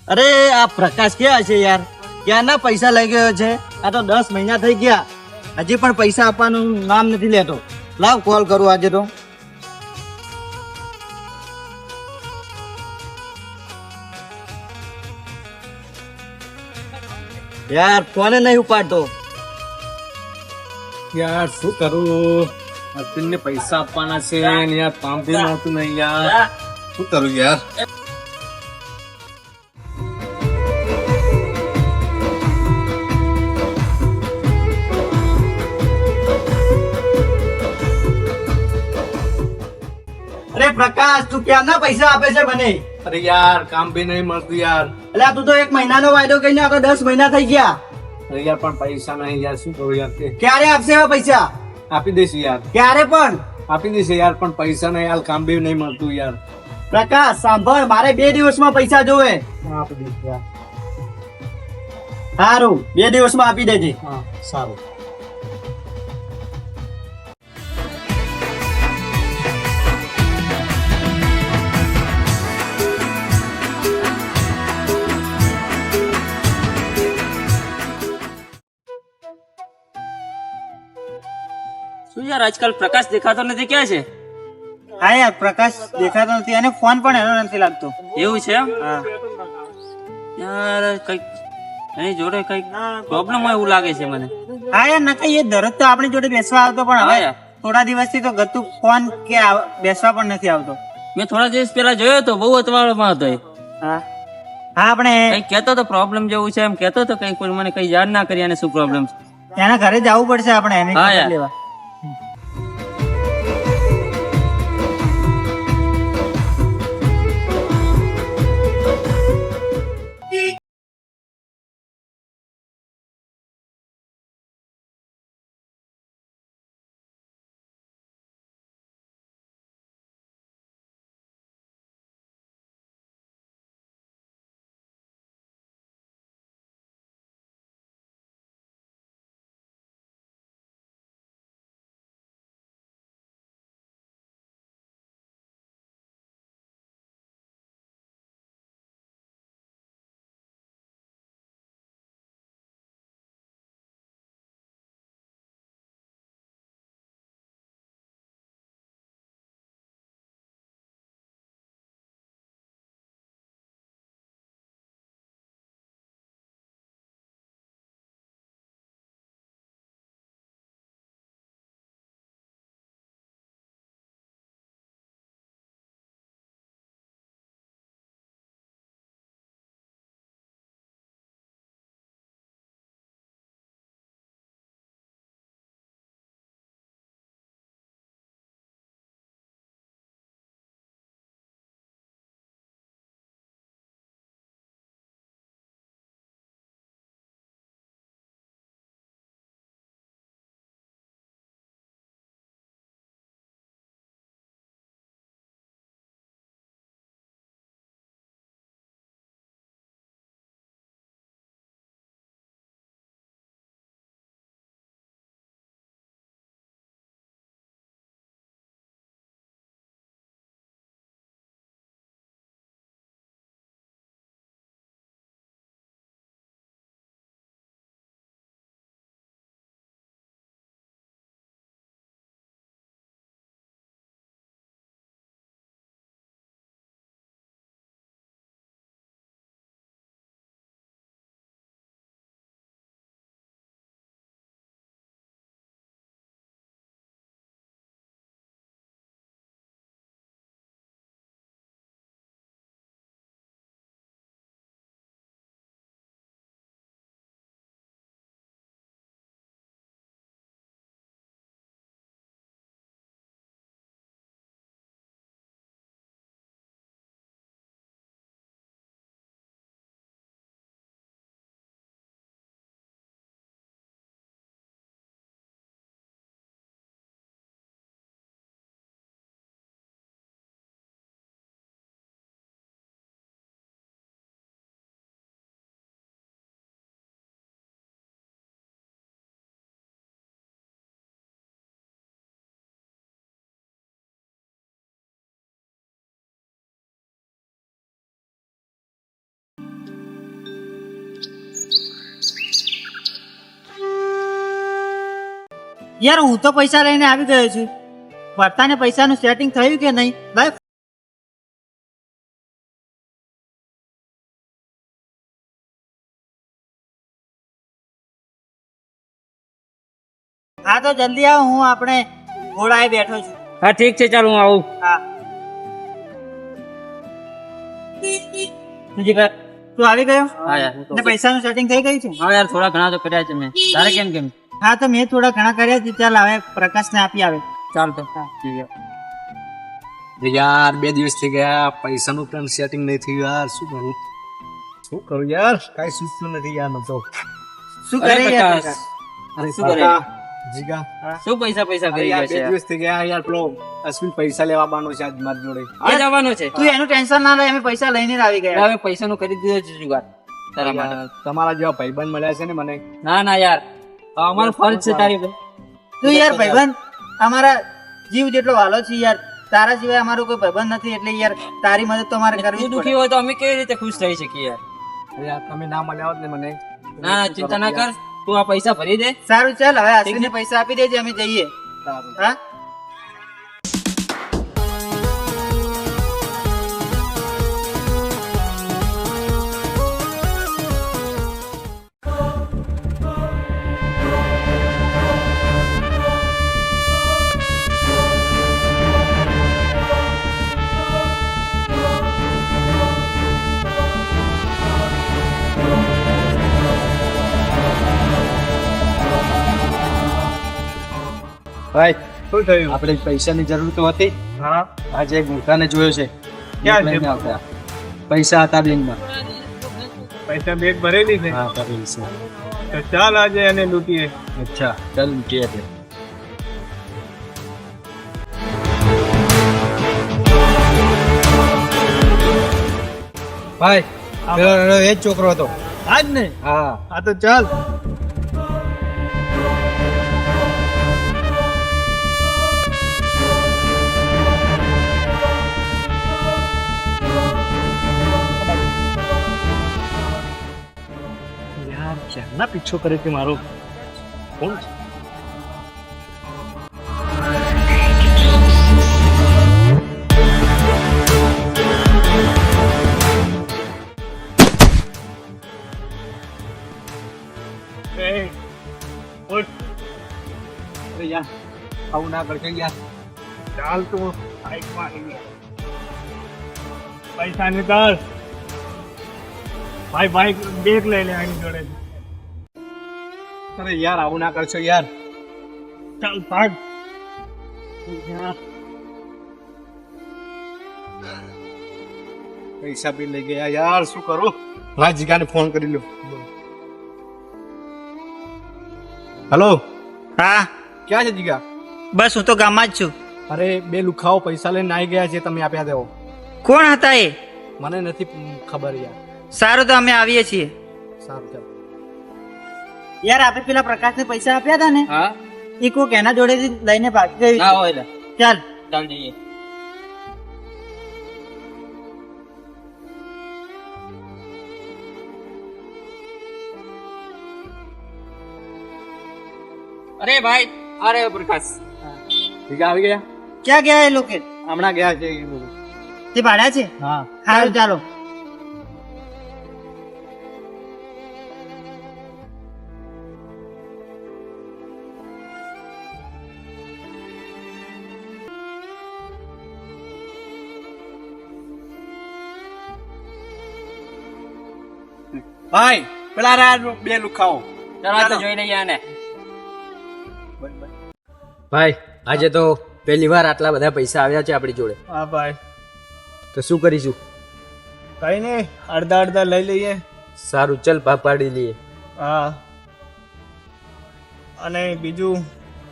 અરે આ પ્રકાશ ક્યાં છે યાર? ક્યાંના પૈસા લઈ ગયો છે? આ તો 10 મહિના થઈ ગયા, હજી પણ પૈસા આપવાનું નામ નથી લેતો. લાવ કોલ કરું આજે તો. યાર ફોને નહીં ઉપાડતો. યાર શું કરું, અર્જુનને પૈસા આપવાના છે ને યાર કામ બી નહોતું નહીં યાર, શું કરું યાર. અરે પ્રકાશ, તું ક્યાંના પૈસા આપે છે મને? અરે યાર કામ બી નહીં મળતું યાર. એટલે તું તો 1 મહિનાનો વાયદો કરીને આ તો 10 મહિના થઈ ગયા. અરે યાર પણ પૈસા નહીં યાર, શું કરું યાર. કે ક્યારે આપશે હવે પૈસા? આપી દઈશ યાર, ક્યારે પણ? આપી દઈશ યાર, પણ પૈસા નહીં યાર, કામ બી નહીં મળતું યાર. પ્રકાશ સાંભળ, મારે 2 દિવસમાં પૈસા જોવે. આપી દઈશ યાર. સારું, 2 દિવસમાં આપી દેજે. હા સારું. શું યાર આજકાલ પ્રકાશ દેખાતો નથી, ક્યાં છે? હા યાર, પ્રકાશ દેખાતો નથી અને ફોન પણ એનો નથી લાગતો. એવું છે એમ? હા યાર કઈક એની જોડે કઈક પ્રોબ્લેમ હોય એવું લાગે છે મને. હા યાર, નકર એ દરરોજ તો આપણી જોડે બેસવા આવતો, પણ હા હવે યાર. થોડા દિવસથી તો ગતું ફોન કે બેસવા પણ નથી આવતો. મેં થોડા દિવસ પહેલા જોયો તો, બહુ અતવાળમાં હતો એ. હા હા, આપણે કઈક કેતો તો પ્રોબ્લેમ જેવું છે એમ કેતો તો, કઈ કોઈ મને કઈ યાદ ના કરી અને શું પ્રોબ્લેમ છે. એના ઘરે જવું પડશે આપણે એને હા ખબર યાર. લેવા. યાર હું તો પૈસા લઈને આવી ગયો છું, વર્તાને પૈસાનું સેટિંગ થયું કે નહીં ભાઈ? હા તો જલ્દી આવ, હું આપણે ઘોડાએ બેઠો છું. હા ઠીક છે, ચાલ હું આવું. હા તું આવી ગયો હા યાર ને પૈસાનું સેટિંગ થઈ ગયું છે? હા યાર થોડા ઘણા તો કર્યા છે મેં. તારે કેમ કેમ? હા તો મેં થોડા ઘણા કર્યા છે. ચાલ હવે પ્રકાશને આપી આવે. ચાલ તો યાર 2 દિવસ થઈ ગયા, પૈસાનું પણ સેટિંગ નહીં થયું યાર. શું કરું યાર, કાંઈ સૂચતું નથી યાર. મને તો શું અરે કરે યાર પ્રકાશ. પ્રકાશ? અરે શું કરે? જીગા, શું પૈસા પૈસા કરી યાર ગયા 2 છે? દિવસ થઈ ગયા યાર. પેલો અશ્વિન પૈસા લેવા આવવાનો છે આજ મારી જોડે. આ જવાનું છે. તું એનું ટેન્શન ના લે, અમે પૈસા લઈને જ આવી ગયા. હવે પૈસાનું કરી દીધો છે જુગાડ તારા માટે. તમારા જેવા ભાઈબંધ મળ્યા છે ને મને. ના ના યાર, આ અમારો ફરજ છે તારી પર. તું યાર ભાઈબંધ અમારા જીવ જેટલો વાલો છે યાર. તારા સિવાય અમારો કોઈ ભાઈબંધ નથી, એટલે યાર તારી મદદ તો અમારે કરવી તું જ દુખી પડે. હોય તો અમે કેવી રીતે ખુશ રહી શકીએ યાર? યાર તમે ના મળ્યા હોત ને મને. ના ના ચિંતા ના કર, તું આ પૈસા ભરી દે. સારું ચાલ, હવે આશીષને પૈસા આપી દેજે, અમે જઈએ. સારું. હા ભાઈ શું થયું? આપણે પૈસાની જરૂર તો હતી. હા આજે એક મૂર્ખાને જોયો છે. ક્યાં છે? લઈને આવતા. પૈસા હતા બેંકમાં. પૈસા બેગ ભરેલી છે, હા કરેલ છે. તો ચાલ આજે એને લૂંટીએ. અચ્છા ચાલ મૂકીએ આપણે. ભાઈ પેલો એ જ છોકરો હતો. આજ ને હા આ તો ચાલ. યાર ક્યારના પીછો કરે છે મારો? કોણ છે? એ, ઉઠ. અરે યાર આવું ના કરશો યાર. ચાલ તું બાઈકમાં આવી ગયા. પૈસા નિકાલ. ભાઈ બાઈક બેગ લઈ લે આની જોડે. અરે યાર આવું ના કરશો યાર. ચાલ ભાગ. પૈસા બી લઈ ગયા યાર, શું કરું? હા જીગાને ફોન કરી લો. હેલો, હા ક્યાં છે જીગા? બસ હું તો ગામમાં જ છું. અરે 2 લુખાઓ પૈસા લઈને આવી ગયા છે, તમે આપ્યા દેવો. કોણ હતા એ? મને નથી ખબર યાર. સારું તો અમે આવીએ છીએ. સારું ચાલો. યાર આપણે પેલા પ્રકાશને પૈસા આપ્યા હતા ને, હા એ કોક એના જોડેથી લઈને ભાગી ગયું ના છે. હોય લે. ચાલ ચાલ જઈએ. અરે ભાઈ, અરે પ્રકાશ. જીગા આવી ગયા? ક્યાં ગયા એ લોકો? હમણાં ગયા છે એ લોકો. તે ભાડ્યા છે? હા સારું ચાલો. ભાઈ પેલા રહ્યા 2 લુખાઓ. ચાલો આ તો જોઈ લઈએ આને. ભાઈ આજે તો પહેલી વાર આટલા બધા પૈસા આવ્યા છે આપણી જોડે. હા ભાઈ, તો શું કરીશું? કઈ નહીં, અડધા અડધા લઈ લઈએ. સારું ચલ ભાગ પાડી લઈએ. હા, અને બીજું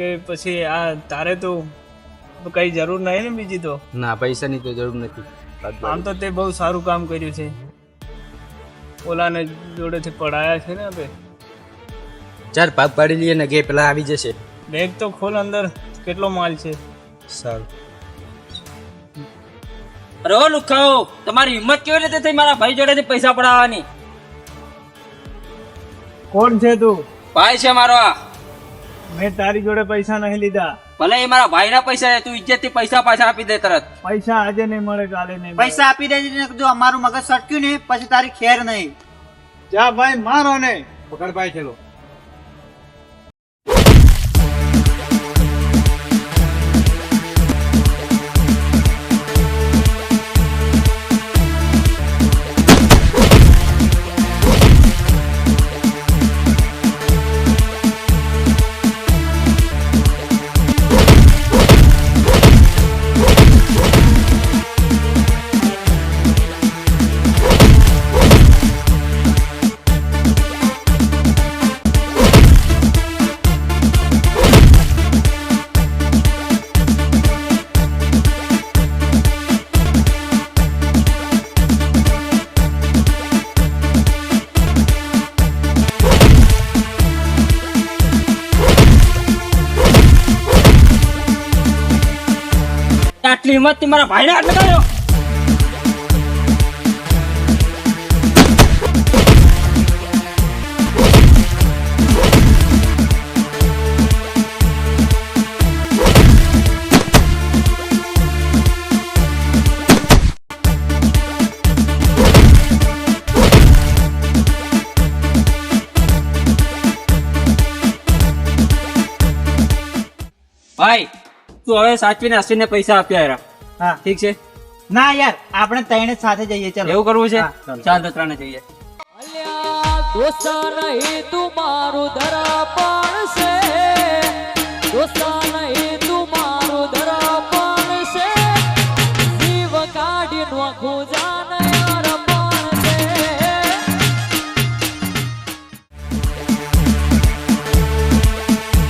કે પછી આ તારે તો કઈ જરૂર નહીં ને બીજી તો? ના પૈસાની તો જરૂર નથી. આમ તો તે બહુ સારું કામ કર્યું છે. ઓલાને જોડેથી પડાયા છે ને આપણે. ચાલ ભાગ પાડી લઈએ ને કે પેલા આવી જશે. બેગ તો ખોલ, અંદર કેટલો માલ છે. સારું. અરે ઓ લુખાઓ, તમારી હિંમત કેવી રીતે થઈ મારા ભાઈ જોડેથી પૈસા પડાવવાની? કોણ છે તું? ભાઈ છે મારો આ. મેં તારી જોડે પૈસા નહીં લીધા. ભલે એ મારા ભાઈના પૈસા છે, તું ઇજ્જત થી પૈસા પાછા આપી દે તરત. પૈસા આજે નહીં મળે, કાલે નહીં મળે. પૈસા આપી દેજે ને, જો અમારું મગજ સટક્યું ને પછી તારી ખેર નહીં. જા ભાઈ, મારો ને. પકડ ભાઈ ચલો. આટલી હિંમત થી મારા ભાઈને હાથ લગાવ્યો. ભાઈ તું હવે સાચવીને અશ્વિનને પૈસા આપ્યા યાર. હા ઠીક છે, ના યાર, આપણે ત્રણે જ સાથે જઈએ. ચાલો એવું કરવું છે? હા, ચાલો. ચાલ તો ત્રણે જઈએ. દોસ્ત નહીં તું મારું દર્પણ છે, દોસ્ત નહીં તું મારું દર્પણ છે, જીવ કાઢી નોખું જાન